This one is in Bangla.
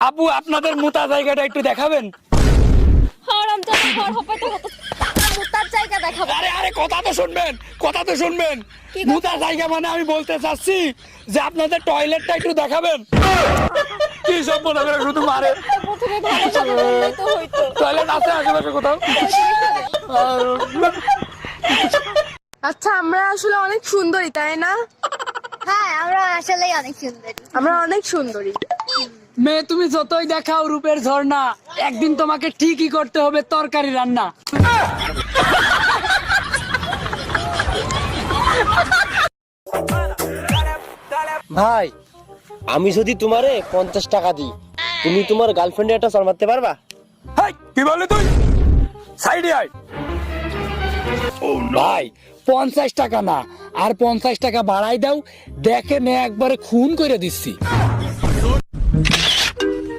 আপু আপনাদের মুতা জায়গাটা একটু দেখাবেন? মুতার জায়গা দেখাবো। আরে আরে কথা তো শুনবেন, কথা তো শুনবেন। কি কথা? মুতা জায়গা মানে আমি বলতে চাচ্ছি যে আপনাদের টয়লেটটা একটু দেখাবেন। কি সব মনে করে শুধু মারে। প্রথমে ভালো করে বললেই তো হইতো। টয়লেট আছে আশেপাশে কোথাও? আচ্ছা, আমরা আসলে অনেক সুন্দরী, তাই না? হ্যাঁ, আমরা আসলেই অনেক সুন্দরী। আমরা অনেক সুন্দরী। মেয়ে তুমি যতই দেখাও রূপের ঝর্ণা, একদিন তোমাকে ঠিকই করতে হবে তরকারি রান্না। ভাই, আমি যদি তোমারে 50 টাকা দিই, তুমি তোমার গার্লফ্রেন্ডে একটা চর মারতে পারবা? হাই, কি বললি তুই? সাইডে আয়। ভাই 50 টাকা না, আর 50 টাকা বাড়াই দাও, দেখে নে একবারে খুন করে দিচ্ছি।